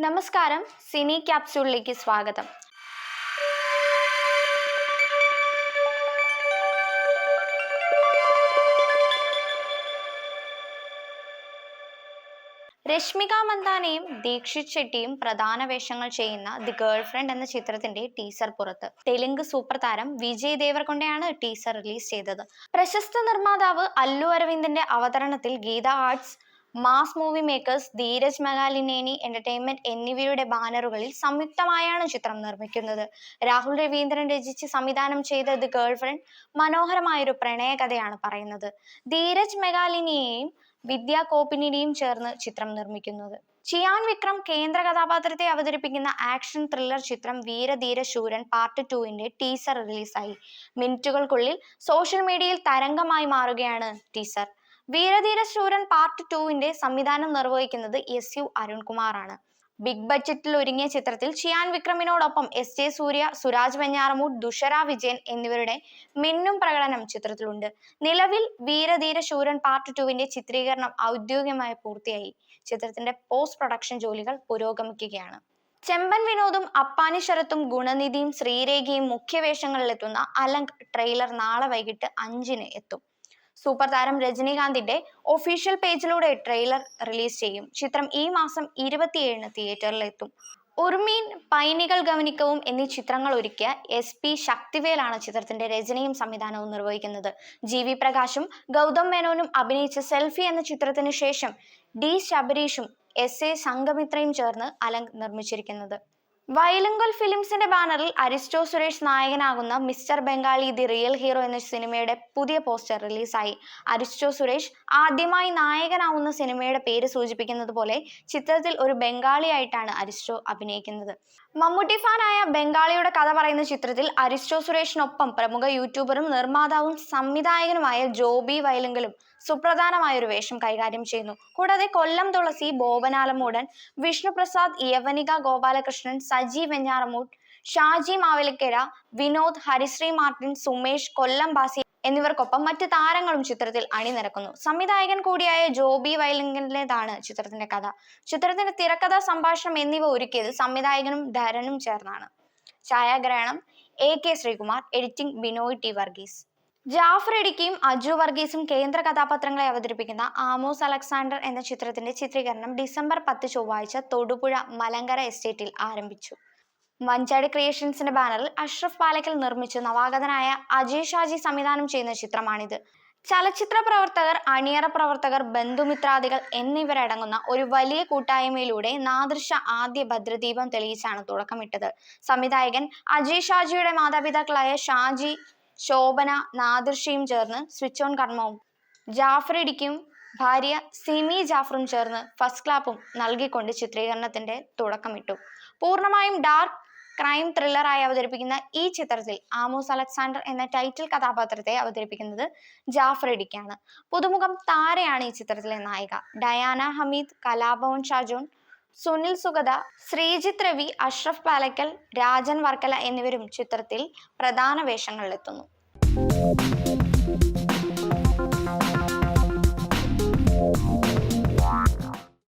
നമസ്കാരം, സിനി ക്യാപ്സ്യൂളിലേക്ക് സ്വാഗതം. രശ്മിക മന്ദാനയും ദീക്ഷിത് ഷെട്ടിയും പ്രധാന വേഷങ്ങൾ ചെയ്യുന്ന ദി ഗേൾ ഫ്രണ്ട് എന്ന ചിത്രത്തിന്റെ ടീസർ പുറത്ത്. തെലുങ്ക് സൂപ്പർ താരം വിജയ് ദേവർകൊണ്ടയാണ് ടീസർ റിലീസ് ചെയ്തത്. പ്രശസ്ത നിർമ്മാതാവ് അല്ലു അരവിന്ദിന്റെ അവതരണത്തിൽ Geetha arts, mass movie makers, Dheeraj Mogilineni entertainment എന്നിവയുടെ ബാനറുകളിൽ സംയുക്തമായാണ് ചിത്രം നിർമ്മിക്കുന്നത്. രാഹുൽ രവീന്ദ്രൻ രചിച്ച് സംവിധാനം ചെയ്ത ദി ഗേൾ ഫ്രണ്ട് മനോഹരമായൊരു പ്രണയകഥയാണ് പറയുന്നത്. ധീരജ് മെഗാലിനിയെയും വിദ്യാ കോപ്പിനിയും ചേർന്ന് ചിത്രം നിർമ്മിക്കുന്നത്. ചിയാൻ വിക്രം കേന്ദ്ര കഥാപാത്രത്തെ അവതരിപ്പിക്കുന്ന ആക്ഷൻ ത്രില്ലർ ചിത്രം വീരധീര ശൂരൻ പാർട്ട് 2 ടീസർ റിലീസായി. മിനിറ്റുകൾക്കുള്ളിൽ സോഷ്യൽ മീഡിയയിൽ തരംഗമായി മാറുകയാണ് ടീസർ. വീരധീര ശൂരൻ പാർട്ട് 2 സംവിധാനം നിർവഹിക്കുന്നത് SU അരുൺകുമാറാണ്. ബിഗ് ബഡ്ജറ്റിൽ ഒരുങ്ങിയ ചിത്രത്തിൽ ചിയാൻ വിക്രമിനോടൊപ്പം SJ സൂര്യ, സുരാജ് വെഞ്ഞാറമൂട്, ദുഷര വിജയൻ എന്നിവരുടെ മിന്നും പ്രകടനം ചിത്രത്തിലുണ്ട്. നിലവിൽ വീരധീര ശൂരൻ പാർട്ട് 2 ചിത്രീകരണം ഔദ്യോഗികമായി പൂർത്തിയായി. ചിത്രത്തിന്റെ പോസ്റ്റ് പ്രൊഡക്ഷൻ ജോലികൾ പുരോഗമിക്കുകയാണ്. ചെമ്പൻ വിനോദും അപ്പാനി ശരത്തും ഗുണനിധിയും ശ്രീരേഖയും മുഖ്യവേഷങ്ങളിലെത്തുന്ന അലങ്ക് ട്രെയിലർ നാളെ വൈകിട്ട് 5 എത്തും. സൂപ്പർ താരം രജനീകാന്തിന്റെ ഒഫീഷ്യൽ പേജിലൂടെ ട്രെയിലർ റിലീസ് ചെയ്യും. ചിത്രം ഈ മാസം 27 തിയേറ്ററിലെത്തും. ഉർമീൻ, പൈനികൾ ഗവനിക്കവും എന്നീ ചിത്രങ്ങൾ ഒരുക്കിയ SP ശക്തിവേലാണ് ചിത്രത്തിന്റെ രചനയും സംവിധാനവും നിർവഹിക്കുന്നത്. GV പ്രകാശും ഗൗതം മേനോനും അഭിനയിച്ച സെൽഫി എന്ന ചിത്രത്തിന് ശേഷം D ശബരീഷും SA സംഘമിത്രയും ചേർന്ന് അലങ്ക് നിർമ്മിച്ചിരിക്കുന്നത്. വൈലങ്കൽ ഫിലിംസിന്റെ ബാനറിൽ അരിസ്റ്റോ സുരേഷ് നായകനാകുന്ന mister Bengali the real hero എന്ന സിനിമയുടെ പുതിയ പോസ്റ്റർ റിലീസായി. അരിസ്റ്റോ സുരേഷ് ആദ്യമായി നായകനാവുന്ന സിനിമയുടെ പേര് സൂചിപ്പിക്കുന്നത് പോലെ ചിത്രത്തിൽ ഒരു ബംഗാളിയായിട്ടാണ് അരിസ്റ്റോ അഭിനയിക്കുന്നത്. മമ്മൂട്ടി ഫാനായ ബംഗാളിയുടെ കഥ പറയുന്ന ചിത്രത്തിൽ അരിസ്റ്റോ സുരേഷിനൊപ്പം പ്രമുഖ യൂട്യൂബറും നിർമ്മാതാവും സംവിധായകനുമായ ജോബി വൈലങ്കലും സുപ്രധാനമായൊരു വേഷം കൈകാര്യം ചെയ്യുന്നു. കൂടാതെ കൊല്ലം തുളസി, ബോബനാലമൂടൻ, വിഷ്ണുപ്രസാദ്, യവനിക ഗോപാലകൃഷ്ണൻ, സജി വെഞ്ഞാറമൂട്, ഷാജി മാവേലിക്കര, വിനോദ്, ഹരിശ്രീ മാർട്ടിൻ, സുമേഷ്, കൊല്ലം ബാസി എന്നിവർക്കൊപ്പം മറ്റ് താരങ്ങളും ചിത്രത്തിൽ അണിനിരക്കുന്നു. സംവിധായകൻ കൂടിയായ ജോബി വൈലങ്കലിന്റേതാണ് ചിത്രത്തിന്റെ കഥ. ചിത്രത്തിന്റെ തിരക്കഥ, സംഭാഷണം എന്നിവ ഒരുക്കിയത് സംവിധായകനും ധരനും ചേർന്നാണ്. ഛായാഗ്രഹണം AK Sreekumar, editing Binoy T Varghese. Jaffar ഇടുക്കിയും അജു വർഗീസും കേന്ദ്ര കഥാപാത്രങ്ങളെ അവതരിപ്പിക്കുന്ന ആമോസ് അലക്സാണ്ടർ എന്ന ചിത്രത്തിന്റെ ചിത്രീകരണം ഡിസംബർ 10 ചൊവ്വാഴ്ച തൊടുപുഴ മലങ്കര എസ്റ്റേറ്റിൽ ആരംഭിച്ചു. മഞ്ചാടി ക്രിയേഷൻസിന്റെ ബാനറിൽ അഷ്റഫ് പാലക്കൽ നിർമ്മിച്ച് നവാഗതനായ അജയ് ഷാജി സംവിധാനം ചെയ്യുന്ന ചിത്രമാണിത്. ചലച്ചിത്ര പ്രവർത്തകർ, അണിയറ പ്രവർത്തകർ, ബന്ധുമിത്രാദികൾ എന്നിവരടങ്ങുന്ന ഒരു വലിയ കൂട്ടായ്മയിലൂടെ നാദൃശ ആദ്യ ഭദ്രദീപം തെളിയിച്ചാണ് തുടക്കമിട്ടത്. സംവിധായകൻ അജയ് ഷാജിയുടെ മാതാപിതാക്കളായ ഷാജി, ശോഭന, നാദൃശയും ചേർന്ന് സ്വിച്ച് ഓൺ കർമ്മവും ജാഫർ ഇടുക്കിയും ഭാര്യ സിമി ജാഫറും ചേർന്ന് ഫസ്റ്റ് ക്ലാപ്പും നൽകിക്കൊണ്ട് ചിത്രീകരണത്തിന്റെ തുടക്കമിട്ടു. പൂർണ്ണമായും ഡാർക്ക് ക്രൈം ത്രില്ലറായി അവതരിപ്പിക്കുന്ന ഈ ചിത്രത്തിൽ ആമോസ് അലക്സാണ്ടർ എന്ന ടൈറ്റിൽ കഥാപാത്രത്തെ അവതരിപ്പിക്കുന്നത് ജാഫർ ഇടുക്കിയാണ്. പുതുമുഖം താരയാണ് ഈ ചിത്രത്തിലെ നായിക. ഡയാന ഹമീദ്, കലാഭവൻ ഷാജോൺ, സുനിൽ സുഗത, ശ്രീജിത്ത് രവി, അഷ്റഫ് പാലക്കൽ, രാജൻ വർക്കല എന്നിവരും ചിത്രത്തിൽ പ്രധാന വേഷങ്ങളിലെത്തുന്നു.